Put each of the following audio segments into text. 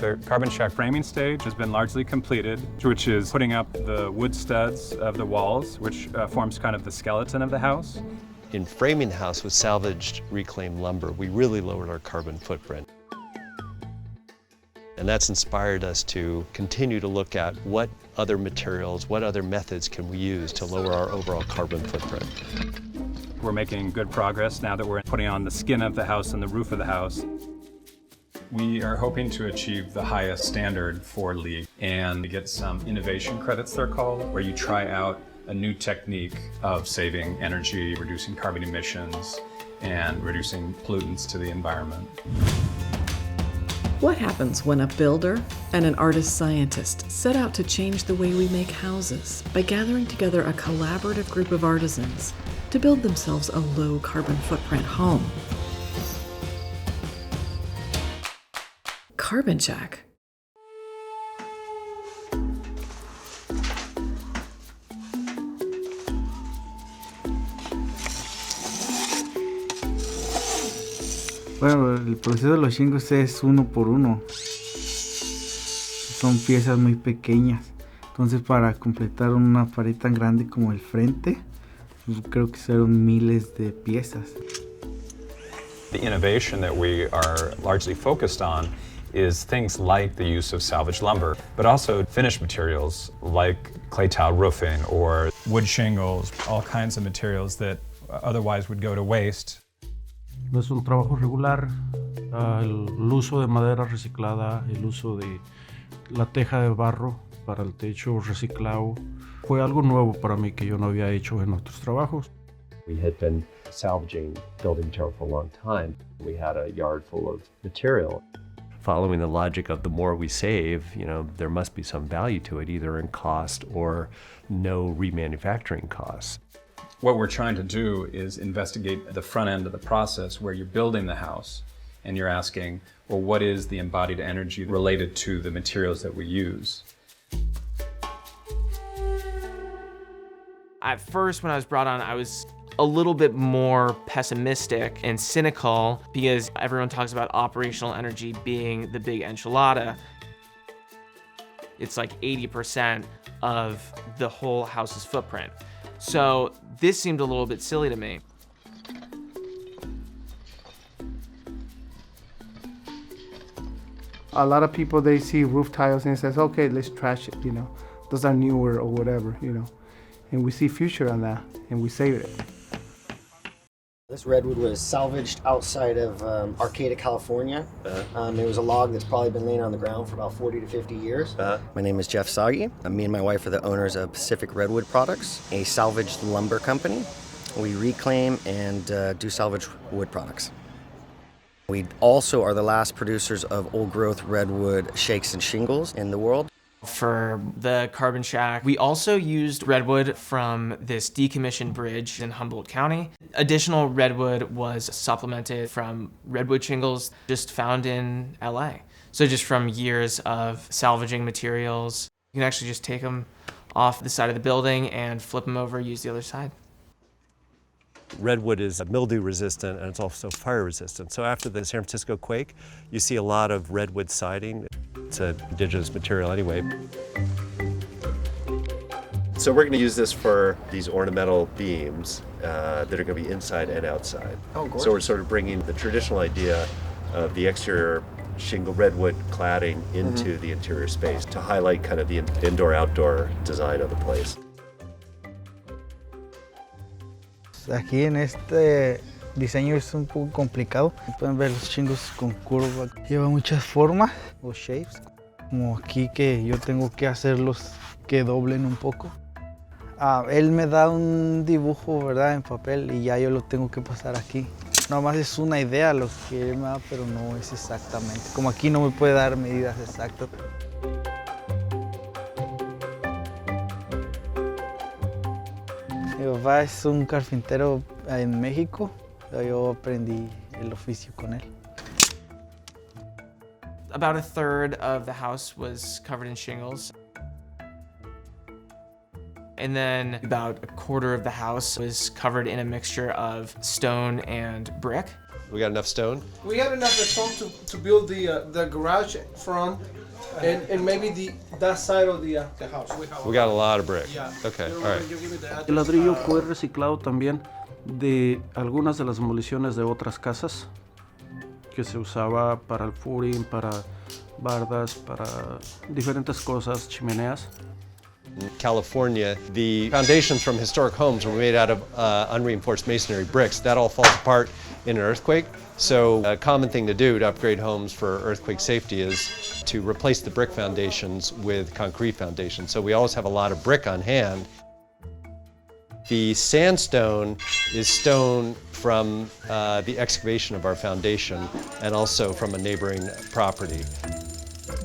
The CarbonShack framing stage has been largely completed, which is putting up the wood studs of the walls, which forms kind of the skeleton of the house. In framing the house with salvaged reclaimed lumber, we really lowered our carbon footprint. And that's inspired us to continue to look at what other materials, what other methods can we use to lower our overall carbon footprint. We're making good progress now that we're putting on the skin of the house and the roof of the house. We are hoping to achieve the highest standard for LEED and get some innovation credits, they're called, where you try out a new technique of saving energy, reducing carbon emissions, and reducing pollutants to the environment. What happens when a builder and an artist-scientist set out to change the way we make houses by gathering together a collaborative group of artisans to build themselves a low carbon footprint home? CarbonShack. Bueno, el proceso de los shingles es uno por uno. Son piezas muy pequeñas. Entonces, para completar una pared tan grande como el frente, creo que son miles de piezas. The innovation that we are largely focused on is things like the use of salvaged lumber, but also finished materials like clay tile roofing or wood shingles, all kinds of materials that otherwise would go to waste. No es un trabajo regular, el uso de madera reciclada, el uso de la teja de barro para el techo reciclado, fue algo nuevo para mí que yo no había hecho en otros trabajos. We had been salvaging building material for a long time. We had a yard full of material. Following the logic of the more we save, there must be some value to it, either in cost or no remanufacturing costs. What we're trying to do is investigate the front end of the process where you're building the house and you're asking, well, what is the embodied energy related to the materials that we use? At first, when I was brought on, I was a little bit more pessimistic and cynical because everyone talks about operational energy being the big enchilada. It's like 80% of the whole house's footprint. So this seemed a little bit silly to me. A lot of people, they see roof tiles and says, okay, let's trash it, Those are newer or whatever, And we see future on that, and we save it. This redwood was salvaged outside of Arcata, California. It was a log that's probably been laying on the ground for about 40 to 50 years. My name is Jeff Sagi. Me and my wife are the owners of Pacific Redwood Products, a salvaged lumber company. We reclaim and do salvaged wood products. We also are the last producers of old-growth redwood shakes and shingles in the world. For the CarbonShack, we also used redwood from this decommissioned bridge in Humboldt County. Additional redwood was supplemented from redwood shingles just found in LA. So just from years of salvaging materials, you can actually just take them off the side of the building and flip them over, use the other side. Redwood is mildew resistant and it's also fire resistant. So after the San Francisco quake, you see a lot of redwood siding. It's an indigenous material anyway. So we're going to use this for these ornamental beams that are going to be inside and outside. Oh, gorgeous. So we're sort of bringing the traditional idea of the exterior shingle redwood cladding into the interior space to highlight kind of the indoor-outdoor design of the place. Aquí en este diseño es un poco complicado. Pueden ver los shingles con curva. Lleva muchas formas o shapes. Como aquí que yo tengo que hacerlos que doblen un poco. Él me da un dibujo, ¿verdad? En papel y ya yo lo tengo que pasar aquí. Nada más es una idea lo que él me da, pero no es exactamente. Como aquí no me puede dar medidas exactas. Mi papá es un carpintero en México. Yo aprendí el oficio con él. About a third of the house was covered in shingles. And then about a quarter of the house was covered in a mixture of stone and brick. We got enough stone? We had enough stone to build the garage front and maybe that side of the house. We got a lot of brick. Yeah. Okay, all right. El ladrillo fue reciclado también de algunas de las demoliciones de otras casas que se usaba para el footing, para bardas, para diferentes cosas, chimeneas. In California, the foundations from historic homes were made out of unreinforced masonry bricks. That all falls apart in an earthquake. So a common thing to do to upgrade homes for earthquake safety is to replace the brick foundations with concrete foundations. So we always have a lot of brick on hand. The sandstone is stone from the excavation of our foundation and also from a neighboring property.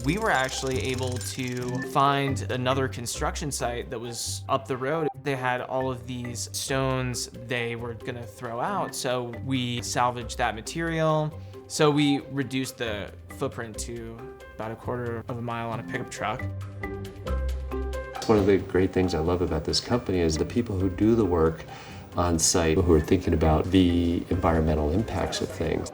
We were actually able to find another construction site that was up the road. They had all of these stones they were gonna throw out, so we salvaged that material. So we reduced the footprint to about a quarter of a mile on a pickup truck. One of the great things I love about this company is the people who do the work on site, who are thinking about the environmental impacts of things.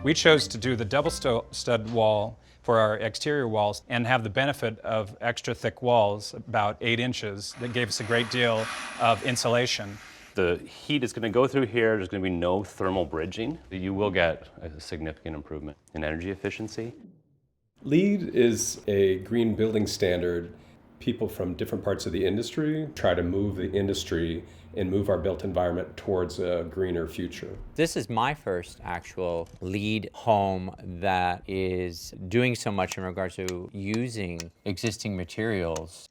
We chose to do the double stud wall for our exterior walls and have the benefit of extra thick walls, about 8 inches, that gave us a great deal of insulation. The heat is going to go through here. There's going to be no thermal bridging. You will get a significant improvement in energy efficiency. LEED is a green building standard. People from different parts of the industry try to move the industry and move our built environment towards a greener future. This is my first actual LEED home that is doing so much in regards to using existing materials.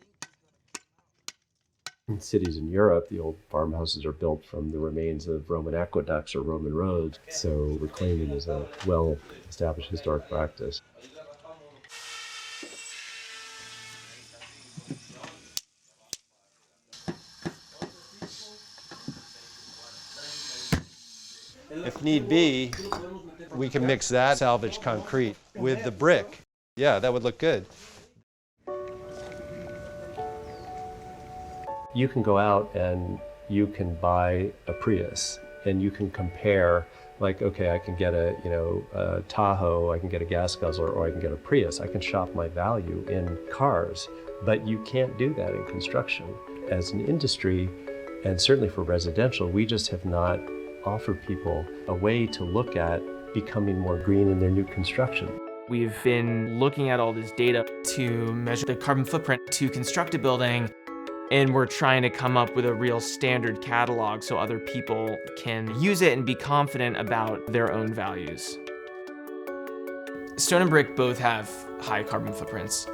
In cities in Europe, the old farmhouses are built from the remains of Roman aqueducts or Roman roads, so reclaiming is a well-established historic practice. If need be, we can mix that salvaged concrete with the brick. Yeah, that would look good. You can go out and you can buy a Prius and you can compare, like, okay, I can get a Tahoe, I can get a gas guzzler, or I can get a Prius. I can shop my value in cars, but you can't do that in construction. As an industry, and certainly for residential, we just have not offer people a way to look at becoming more green in their new construction. We've been looking at all this data to measure the carbon footprint to construct a building, and we're trying to come up with a real standard catalog so other people can use it and be confident about their own values. Stone and brick both have high carbon footprints.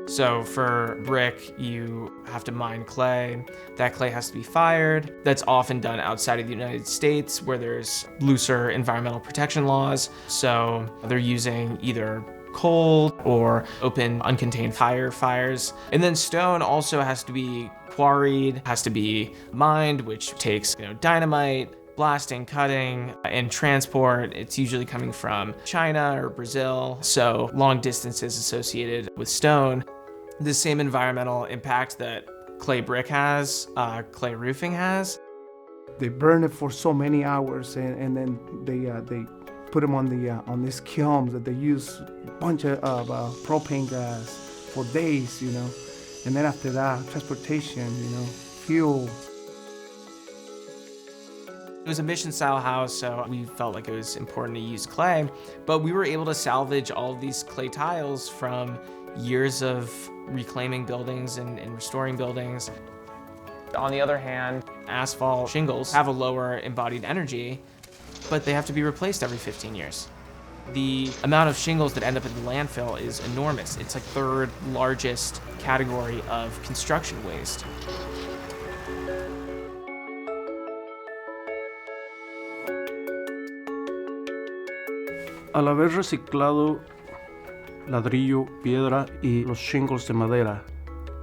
So for brick, you have to mine clay. That clay has to be fired. That's often done outside of the United States where there's looser environmental protection laws. So they're using either coal or open uncontained fires. And then stone also has to be quarried, has to be mined, which takes dynamite, blasting, cutting, and transport. It's usually coming from China or Brazil. So long distances associated with stone. The same environmental impact that clay brick has, clay roofing has. They burn it for so many hours, and then they put them on these kilns that they use a bunch of propane gas for days, and then after that, transportation, fuel. It was a mission-style house, so we felt like it was important to use clay, but we were able to salvage all of these clay tiles from years of reclaiming buildings and restoring buildings. On the other hand, asphalt shingles have a lower embodied energy, but they have to be replaced every 15 years. The amount of shingles that end up in the landfill is enormous. It's like third largest category of construction waste. Al haber reciclado ladrillo, piedra y los shingles de madera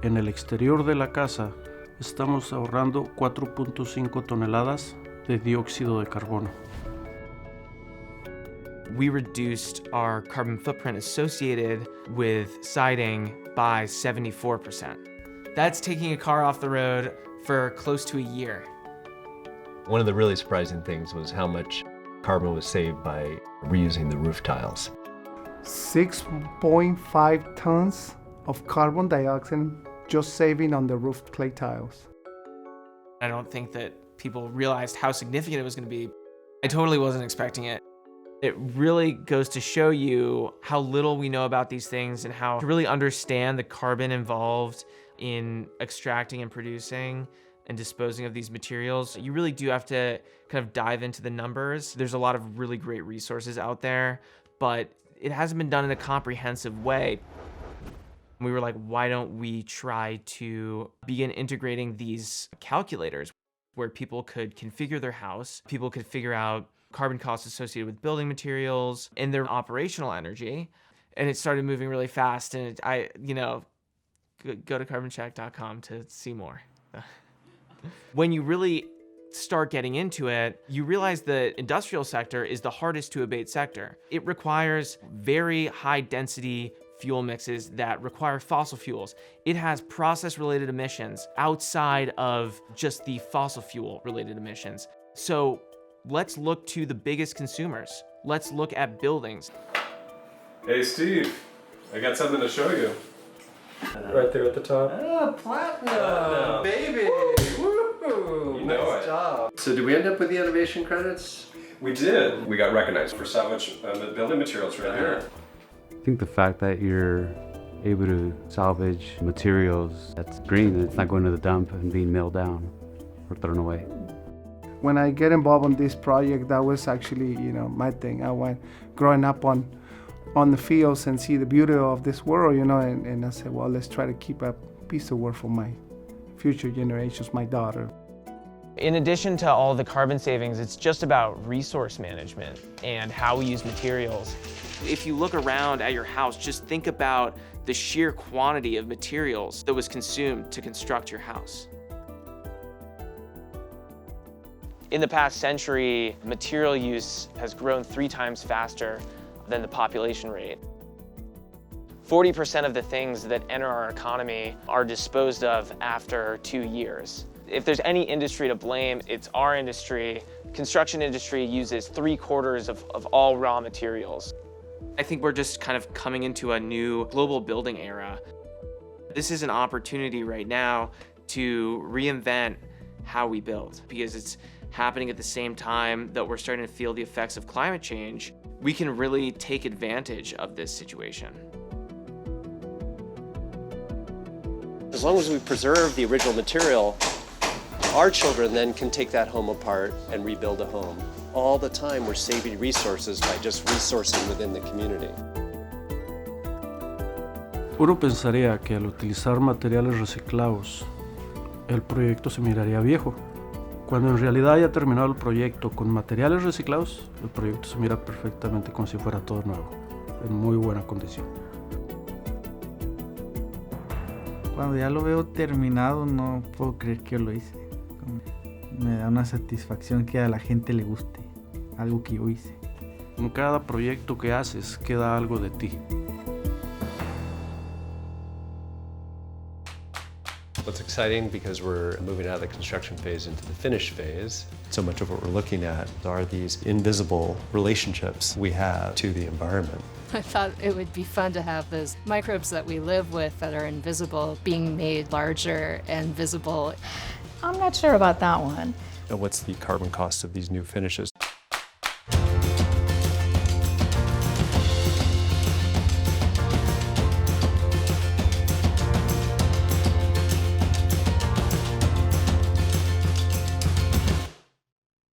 en el exterior de la casa, estamos ahorrando 4.5 toneladas de dióxido de carbono. we reduced our carbon footprint associated with siding by 74%. That's taking a car off the road for close to a year. One of the really surprising things was how much carbon was saved by reusing the roof tiles. 6.5 tons of carbon dioxide just saving on the roof clay tiles. I don't think that people realized how significant it was going to be. I totally wasn't expecting it. It really goes to show you how little we know about these things and how to really understand the carbon involved in extracting and producing and disposing of these materials. You really do have to kind of dive into the numbers. There's a lot of really great resources out there, but it hasn't been done in a comprehensive way. We were like, why don't we try to begin integrating these calculators where people could configure their house, people could figure out carbon costs associated with building materials and their operational energy. And it started moving really fast. And go to carbonshack.com to see more. When you really start getting into it, you realize the industrial sector is the hardest to abate sector. It requires very high density fuel mixes that require fossil fuels. It has process-related emissions outside of just the fossil fuel-related emissions. So let's look to the biggest consumers. Let's look at buildings. Hey Steve, I got something to show you. Right there at the top. Oh, platinum, baby! Woo! You know Nice it. job. So did we end up with the innovation credits? We did. We got recognized for salvage building materials right here. I think the fact that you're able to salvage materials that's green, it's not going to the dump and being milled down or thrown away. When I get involved in this project, that was actually, my thing. I went growing up on the fields and see the beauty of this world, and I said, well, let's try to keep a piece of work for my future generations, my daughter. In addition to all the carbon savings, it's just about resource management and how we use materials. If you look around at your house, just think about the sheer quantity of materials that was consumed to construct your house. In the past century, material use has grown 3 times faster than the population rate. 40% of the things that enter our economy are disposed of after 2 years. If there's any industry to blame, it's our industry. Construction industry uses 3/4 of all raw materials. I think we're just kind of coming into a new global building era. This is an opportunity right now to reinvent how we build, because it's happening at the same time that we're starting to feel the effects of climate change. We can really take advantage of this situation. As long as we preserve the original material, our children then can take that home apart and rebuild a home. All the time we're saving resources by just resourcing within the community. Uno pensaría que al utilizar materiales reciclados, el proyecto se miraría viejo. Cuando en realidad haya terminado el proyecto con materiales reciclados, el proyecto se mira perfectamente como si fuera todo nuevo, en muy buena condición. Cuando ya lo veo terminado, no puedo creer que yo lo hice. Me da una satisfacción que a la gente le guste, algo que yo hice. En cada proyecto que haces queda algo de ti. What's exciting, because we're moving out of the construction phase into the finish phase, so much of what we're looking at are these invisible relationships we have to the environment. I thought it would be fun to have those microbes that we live with that are invisible being made larger and visible. I'm not sure about that one. And what's the carbon cost of these new finishes?